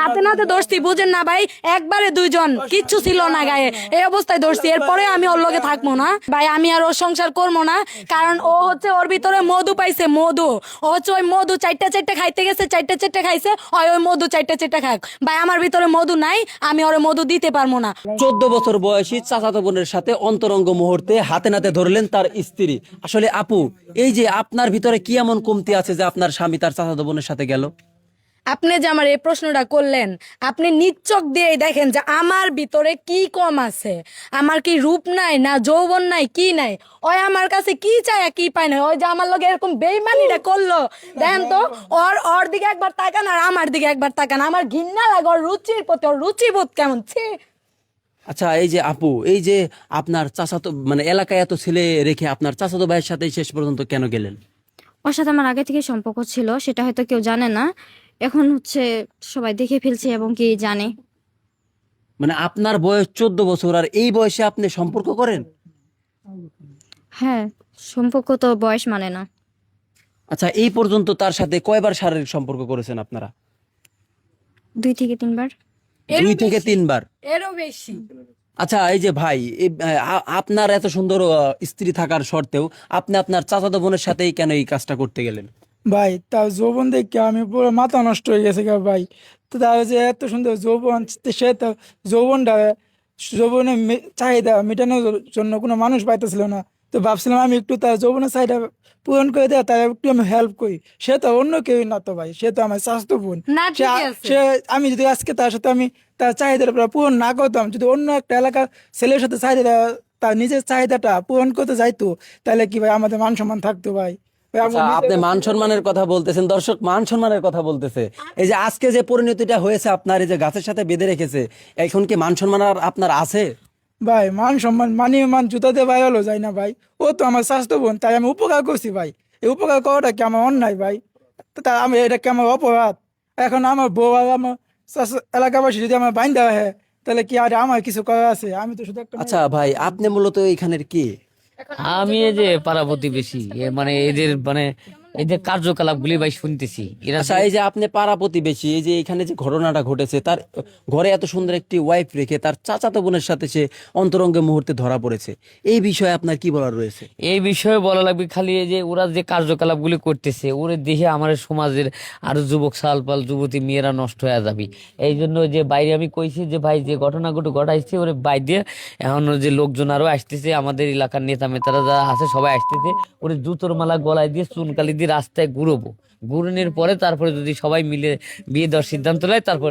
হাতে নাতে ধরছি, বুঝেন না ভাই, একবারে দুইজন, কিচ্ছু ছিল না গায়ে, এই অবস্থায় ধরছি। এরপরে আমি ওর লগে থাকবো না ভাই, আমি আর ওর সংসার করবো না, কারণ ও হচ্ছে ওর ভিতরে মধু পাইছে, মধু। ও হচ্ছে ওই মধু চারটা চারটা খাইতে গেছে, চারটা চারটা খাইছে, ওই মধু চারটা চারটা খাক। ভাই আমার ভিতরে মধু নাই, আমি ওর মধু দিতে পারবো না। 14 বছর বয়সী চাচাতো বোনের সাথে অন্তরঙ্গ মুহূর্তে হাতে নাতে ধরলেন তার স্ত্রী। আসলে আপু, এই যে আপনার ভিতরে কি এমন কমতি আছে যে আপনার স্বামী তার চাচাতো বোনের সাথে গেল? আপনি যে আমার এই প্রশ্নটা করলেন, আপনি নিচ্চক দিয়েই দেখেন যে আমার ভিতরে কি কম আছে। আমার কি রূপ নাই, না যৌবন নাই, কি নাই? ওই আমার কাছে কি চায় কি পায় না, ওই যে আমার লগে এরকম বেইমানিটা করলো, দেখেন তো, ওর ওর দিকে একবার তাকান আর আমার দিকে একবার তাকান, আমার ঘৃণা লাগে ওর রুচির প্রতি, ওর রুচিবোধ কেমন, ছি। আচ্ছা, এই যে আপু, এই যে আপনার চাচাতো মানে এলাকায় এত ছেলে রেখে আপনার চাচাতো ভাইয়ের সাথে শেষ পর্যন্ত কেন গেলেন? ওর সাথে আমার আগে থেকে সম্পর্ক ছিল, সেটা হয়তো কেউ জানে না। এখন হচ্ছে সবাই দেখে ফেলছে এবং কি জানে। মানে আপনার বয়স 14 বছর আর এই বয়সে আপনি সম্পর্ক করেন? হ্যাঁ, সম্পর্ক তো বয়স মানে না। আচ্ছা, এই পর্যন্ত তার সাথে কয়বার শারীরিক সম্পর্ক করেছেন আপনারা? 2 থেকে 3 বার। 2 থেকে 3 বার। এরও বেশি। আচ্ছা, এই যে ভাই, আপনার এত সুন্দর স্ত্রী থাকার সত্ত্বেও আপনি আপনার চাচাতো বোনের সাথেই কেন এই কাজটা করতে গেলেন? ভাই তার যৌবন দেখে আমি পুরো মাথা নষ্ট হয়ে গেছে গা ভাই। তো তার যে এত সুন্দর যৌবন, সে তো যৌবনটা যৌবনের চাহিদা মেটানোর জন্য কোনো মানুষ পাইতেছিল না। তো ভাবছিলাম আমি একটু তার যৌবনের চাহিদা পূরণ করে দেয়, তার একটু আমি হেল্প করি। সে তো অন্য কেউ না তো ভাই, সে তো আমার স্বাস্থ্য বোন। না, সে ঠিক আছে। সে আমি যদি আজকে তার সাথে আমি তার চাহিদাটা পূরণ না করতাম, যদি অন্য একটা এলাকার ছেলের সাথে চাহিদা, তার নিজের চাহিদাটা পূরণ করতে যাইতো, তাহলে কি ভাই আমাদের মান সম্মান থাকতো ভাই? ভাই, আমরা আচ্ছা, আপনি নিজের- মান সম্মানের কথা বলতেছেন, দর্শক মান সম্মানের কথা বলতেছে। এই যে আজকে যে পরিণতিটা হয়েছে আপনার, এই যে গাছের সাথে বেঁধে রেখেছে, এখন কি মান সম্মান আর আপনার আছে? ভাই মান সম্মান মান জুতাতে ভাই হলো যায় না ভাই। ও তো আমার স্বাস্থ্য বোন, তাই আমি উপকার করছি ভাই। এই উপকার করাটা কি আমার অন্যায় ভাই? তা আমি এটা কি আমার অপরাধ? এখন আমার বউ আর আমার এলাকাবাসী যদি আমার বাইন দেওয়া হয়, তাহলে কি আর আমার কিছু করার আছে? আমি তো শুধু একটা আচ্ছা ভাই, আপনি মূলত এখানের কি? আমি এই যে পাড়া প্রতিবেশী, মানে এদের মানে এদের কার্যকলাপ গুলি ভাই শুনতেছি। এরা আচ্ছা, এই যে আপনি পাড়া প্রতিবেশী, এই যে এখানে যে ঘটনাটা ঘটেছে, তার ঘরে এত সুন্দর একটি ওয়াইফ রেখে তার চাচাতো বোনের সাথে সে অন্তরঙ্গে মুহূর্তে ধরা পড়েছে, এই বিষয়ে আপনার কি বলার রয়েছে? এই বিষয়ে বলা লাগবে খালি এই যে ওরা যে কার্যকলাপ গুলি করতেছে, ওরে দেখে আমাদের সমাজের আরো যুবক সালপাল যুবতী মেয়েরা নষ্ট হয়ে যাবে। এই জন্য যে বাইরে আমি কইছি যে ভাই যে ঘটনাগুলো ঘটাইছে ওরে বাইরে, এখন যে লোকজন আরো আসতেছে, আমাদের এলাকার নেতা মেতারা যারা আছে সবাই আসতেছে, ওরে জুতোর মালা গলায় দিয়ে চুনকালি দিয়ে রাস্তায় ঘুরবো, ঘুরনের পরে তারপরে যদি সবাই মিলে বিয়ে দেওয়ার সিদ্ধান্ত নেয় তারপর